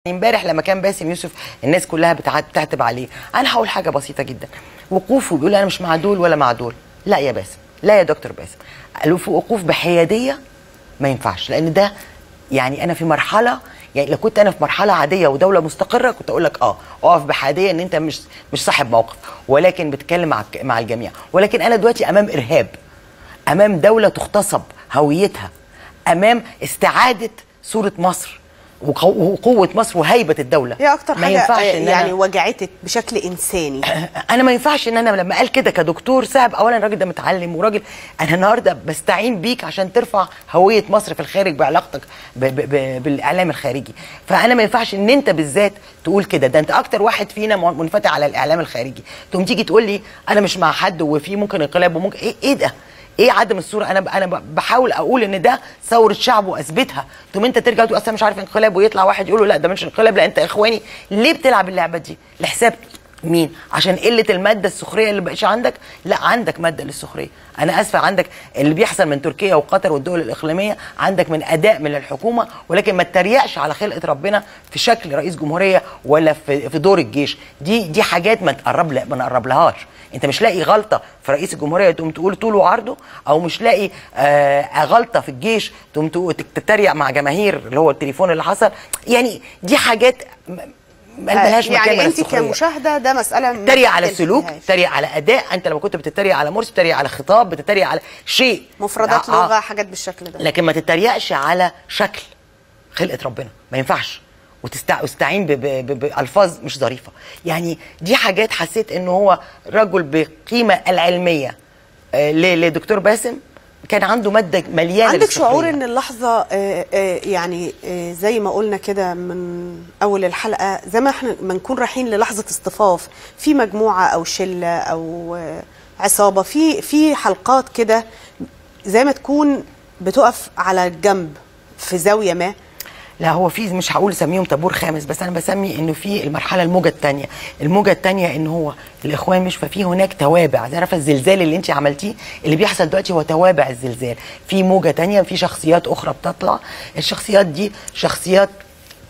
امبارح لما كان باسم يوسف الناس كلها بتعتب عليه، انا هقول حاجه بسيطه جدا. وقوفه بيقول انا مش مع دول ولا مع دول، لا يا باسم، لا يا دكتور باسم، وقوف بحياديه ما ينفعش، لان ده يعني انا في مرحله، يعني لو كنت انا في مرحله عاديه ودوله مستقره كنت اقول لك اقف بحياديه ان انت مش صاحب موقف، ولكن بتتكلم مع الجميع. ولكن انا دلوقتي امام ارهاب، امام دوله تغتصب هويتها، امام استعاده صوره مصر وقوه مصر وهيبه الدوله. هي اكتر ما حاجه ينفعش إن يعني وجعتك بشكل انساني. انا ما ينفعش ان انا لما قال كده كدكتور صعب. اولا الراجل ده متعلم وراجل، انا النهارده بستعين بيك عشان ترفع هويه مصر في الخارج بعلاقتك بالاعلام الخارجي. فانا ما ينفعش ان انت بالذات تقول كده، ده انت اكتر واحد فينا منفتح على الاعلام الخارجي، تقوم تيجي تقول لي انا مش مع حد وفي ممكن انقلاب وممكن ايه ده؟ ايه عدم الصوره؟ انا بحاول اقول ان ده ثوره شعب واثبتها، تقوم انت ترجع تقول اصلا مش عارف انقلاب، ويطلع واحد يقول له لا ده مش انقلاب، لا انت اخواني. ليه بتلعب اللعبه دي؟ لحساب مين؟ عشان قله الماده السخريه اللي بقاش عندك؟ لا عندك ماده للسخريه، انا اسفه. عندك اللي بيحصل من تركيا وقطر والدول الاقليميه، عندك من اداء من الحكومه، ولكن ما تتريقش على خلقه ربنا في شكل رئيس جمهوريه ولا في دور الجيش. دي حاجات ما نقرب لهاش. انت مش لاقي غلطه في رئيس الجمهوريه تقوم تقول طوله وعرضه، او مش لاقي غلطه في الجيش تقوم تتريق مع جماهير اللي هو التليفون اللي حصل. يعني دي حاجات ملهاش مكان. يعني انت كمشاهده ده مساله تتريق على السلوك، تتريق على اداء. انت لما كنت بتتريق على مرسي بتتريق على خطاب، بتتريق على شيء مفردات لغه، حاجات بالشكل ده، لكن ما تتريقش على شكل خلقه ربنا، ما ينفعش. وتستعين بألفاظ مش ظريفه. يعني دي حاجات حسيت انه هو رجل بقيمه العلميه. لدكتور باسم كان عنده ماده مليانه. عندك شعور ان اللحظه يعني زي ما قلنا كده من اول الحلقه، زي ما احنا ما نكون رايحين للحظه اصطفاف في مجموعه او شله او عصابه، في حلقات كده زي ما تكون بتقف على الجنب في زاويه ما؟ لا هو في، مش هقول اسميهم طابور خامس، بس انا بسمي انه في المرحله الموجه الثانيه. الموجه الثانيه ان هو الاخوان مش، ففي هناك توابع. عارفه الزلزال اللي انت عملتيه اللي بيحصل دلوقتي هو توابع الزلزال. في موجه ثانيه، في شخصيات اخرى بتطلع. الشخصيات دي شخصيات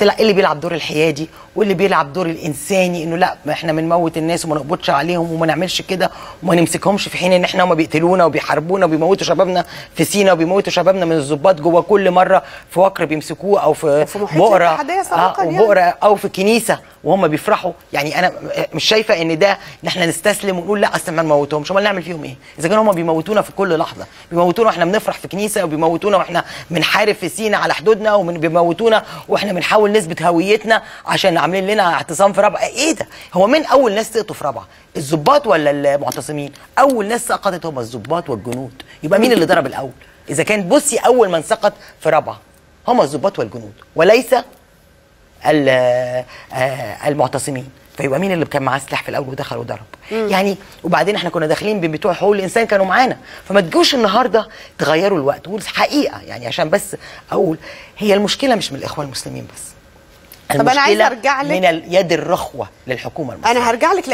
اللي بيلعب دور الحيادي واللي بيلعب دور الانساني، انه لا احنا بنموت الناس وما نقبضش عليهم وما نعملش كده وما نمسكهمش، في حين ان احنا هم بيقتلونا وبيحاربونا وبيموتوا شبابنا في سينا وبيموتوا شبابنا من الضباط جوه كل مره في وكر بيمسكوه او في بؤره بؤره او في كنيسه وهم بيفرحوا. يعني انا مش شايفه ان ده ان احنا نستسلم ونقول لا اصل ما نموتهمش. امال نعمل فيهم ايه؟ اذا كانوا هم بيموتونا في كل لحظه، بيموتونا واحنا بنفرح في كنيسه، وبيموتونا واحنا بنحارب في سينا على حدودنا، وبيموتونا واحنا بنحاول نثبت هويتنا عشان عاملين لنا اعتصام في رابعه. ايه ده؟ هو مين اول ناس سقطوا في رابعه؟ الضباط ولا المعتصمين؟ اول ناس سقطت هم الضباط والجنود. يبقى مين اللي ضرب الاول؟ اذا كان بصي اول من سقط في رابعه هم الضباط والجنود وليس المعتصمين. فيبقى مين اللي كان معاه سلاح في الاول ودخل وضرب؟ يعني وبعدين احنا كنا داخلين بتوع حقوق الانسان كانوا معانا. فما تجوش النهارده تغيروا الوقت. والحقيقه يعني عشان بس اقول، هي المشكله مش من الاخوان المسلمين بس، طب انا عايزه ارجع لك من اليد الرخوه للحكومه المصريه. انا هرجع لك